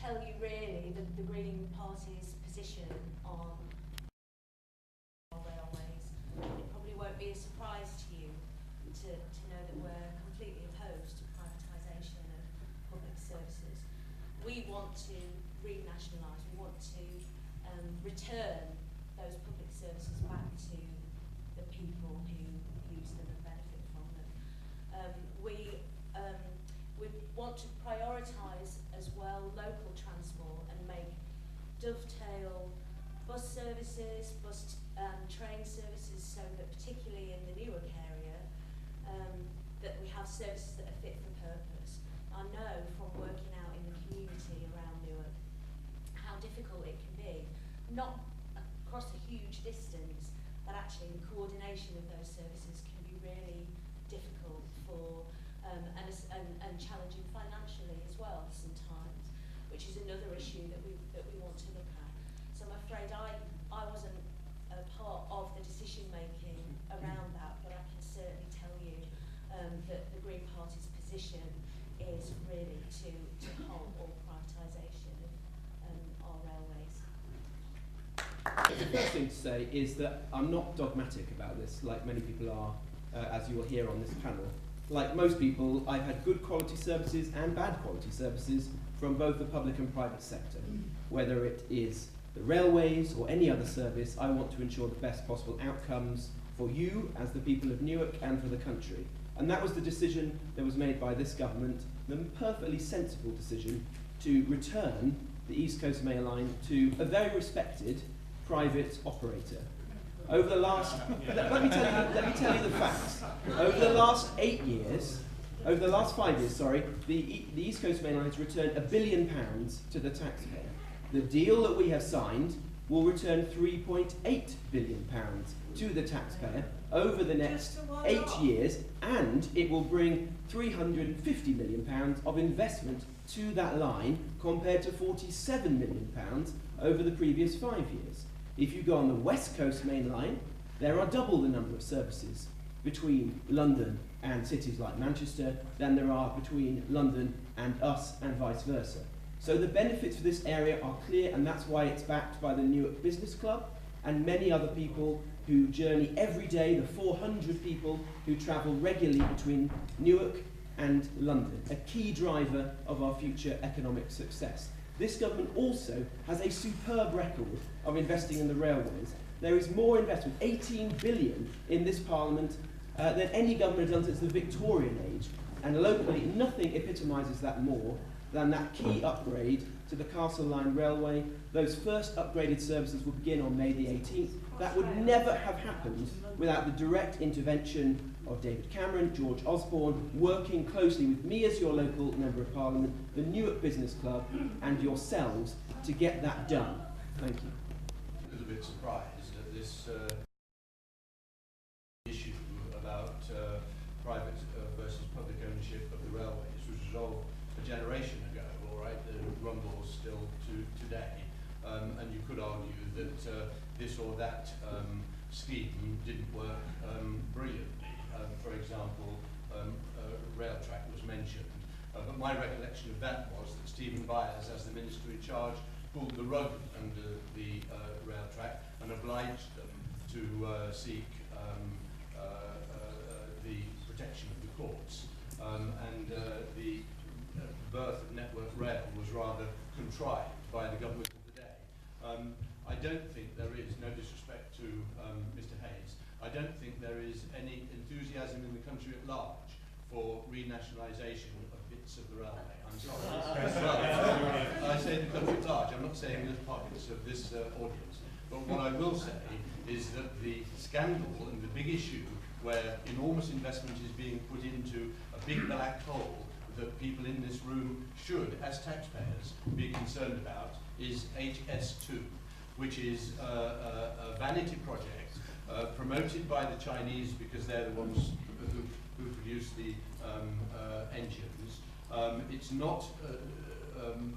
tell you really the Green Party's position on railways. It probably won't be a surprise to you to know that we're completely opposed to privatisation of public services. We want to re-nationalise, we want to return those public services back to the people who use them and benefit from them. We want to prioritise as well local transport and make dovetail bus services, train services, so that particularly in the Newark area, that we have services that are fit for purpose. I know from working out in the community around Newark how difficult it can be, not across a huge distance, but actually the coordination of those services can be really difficult for and challenging financially as well sometimes, which is another issue that we want to look at. So I'm afraid I wasn't a part of the decision making around that, but I can certainly tell you that the Green Party's position is really to halt all privatisation of our railways. The first thing to say is that I'm not dogmatic about this, like many people are, as you will hear on this panel. Like most people, I've had good quality services and bad quality services from both the public and private sector. Whether it is the railways or any other service, I want to ensure the best possible outcomes for you as the people of Newark and for the country. And that was the decision that was made by this government, the perfectly sensible decision to return the East Coast Mainline to a very respected private operator. Over the last, let me tell you the facts. Over the last 5 years, the East Coast Mainline has returned £1 billion to the taxpayer. The deal that we have signed will return £3.8 billion to the taxpayer over the next 8 years, and it will bring £350 million of investment to that line compared to £47 million over the previous 5 years. If you go on the West Coast Mainline, there are double the number of services between London and cities like Manchester than there are between London and us and vice versa. So the benefits for this area are clear, and that's why it's backed by the Newark Business Club and many other people who journey every day, the 400 people who travel regularly between Newark and London, a key driver of our future economic success. This government also has a superb record of investing in the railways. There is more investment, 18 billion in this parliament, than any government has done since the Victorian age. And locally, nothing epitomises that more than that key upgrade to the Castle Line Railway. Those first upgraded services will begin on May the 18th. That would never have happened without the direct intervention of David Cameron, George Osborne, working closely with me as your local Member of Parliament, the Newark Business Club, and yourselves to get that done. Thank you. A little bit surprised at this issue about private versus public ownership of the railways, which was resolved a generation ago, all right, the rumbles still to today. And you could argue that this or that scheme didn't work brilliantly. For example, rail track was mentioned, but my recollection of that was that Stephen Byers, as the minister in charge, pulled the rug under the rail track and obliged them to seek the protection of the courts. And the birth of Network Rail was rather contrived by the government of the day. I don't think there is, no disrespect to Mr. Hayes, I don't think there is any enthusiasm in the country at large for re-nationalisation of bits of the railway. I'm sorry. Well, I say the country at large. I'm not saying there's pockets of this audience. But what I will say is that the scandal and the big issue where enormous investment is being put into a big black hole that people in this room should, as taxpayers, be concerned about is HS2, which is a vanity project promoted by the Chinese because they're the ones who produce the engines. It's not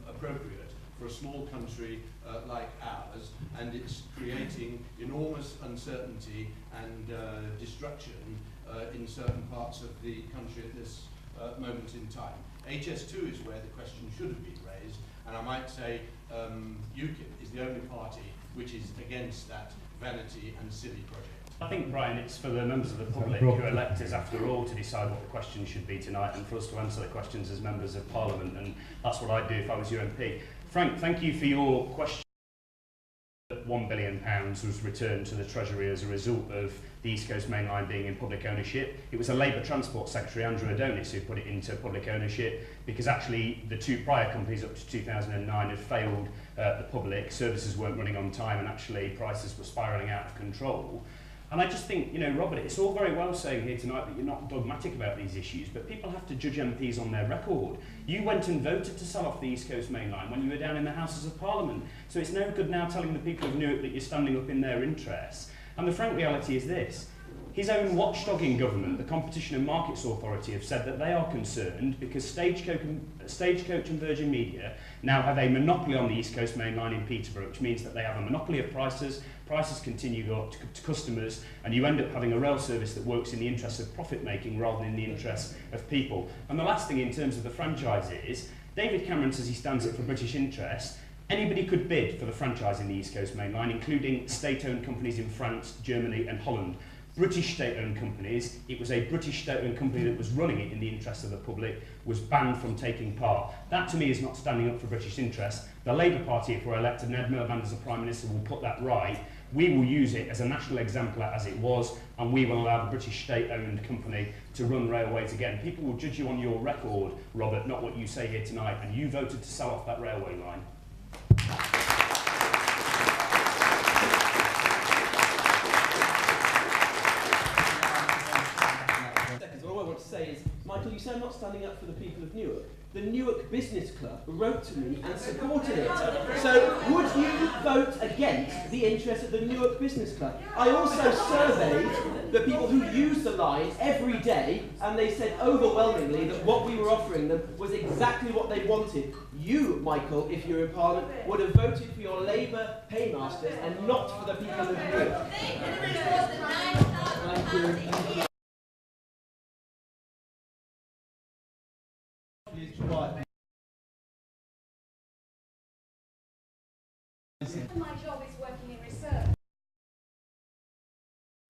appropriate for a small country like ours, and it's creating enormous uncertainty and destruction in certain parts of the country at this moment in time. HS2 is where the question should have been raised, And I might say UKIP is the only party which is against that vanity and silly project. I think, Brian, it's for the members of the public who elect us, after all, to decide what the questions should be tonight and for us to answer the questions as members of Parliament, and that's what I'd do if I was your MP. Frank, thank you for your question. £1 billion was returned to the Treasury as a result of the East Coast Mainline being in public ownership. It was a Labour Transport Secretary, Andrew Adonis, who put it into public ownership because actually the two prior companies up to 2009 had failed the public, services weren't running on time, and actually prices were spiralling out of control. And I just think, you know, Robert, it's all very well saying here tonight that you're not dogmatic about these issues, but people have to judge MPs on their record. You went and voted to sell off the East Coast Mainline when you were down in the Houses of Parliament. So it's no good now telling the people of Newark that you're standing up in their interests. And the frank reality is this. His own watchdogging government, the Competition and Markets Authority, have said that they are concerned because Stagecoach and Virgin Media now have a monopoly on the East Coast Mainline in Peterborough, which means that they have a monopoly of prices, prices continue to go up to customers, and you end up having a rail service that works in the interests of profit making rather than in the interests of people. And the last thing in terms of the franchise is, David Cameron says he stands up for British interests. Anybody could bid for the franchise in the East Coast Mainline, including state-owned companies in France, Germany and Holland. British state-owned companies, it was a British state-owned company that was running it in the interest of the public, was banned from taking part. That to me is not standing up for British interests. The Labour Party, if we're elected and Ed Miliband as a Prime Minister, will put that right. We will use it as a national exemplar as it was, and we will allow the British state-owned company to run railways again. People will judge you on your record, Robert, not what you say here tonight, and you voted to sell off that railway line. All I want to say is, Michael, you say I'm not standing up for the people of Newark. The Newark Business Club wrote to me and supported it. So would you vote against the interests of the Newark Business Club? I also surveyed the people who use the line every day, and they said overwhelmingly that what we were offering them was exactly what they wanted. You, Michael, if you're in Parliament, would have voted for your Labour paymasters and not for the people of Newark. Thank you. My job is working in research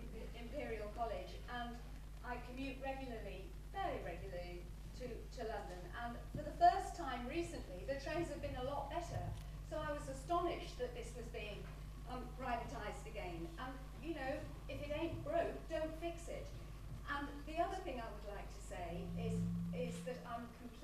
at Imperial College, and I commute regularly, very regularly, to London, and for the first time recently the trains have been a lot better, so I was astonished that this was being privatised again. And you know, if it ain't broke, don't fix it. And the other thing I would like to say is that I'm completely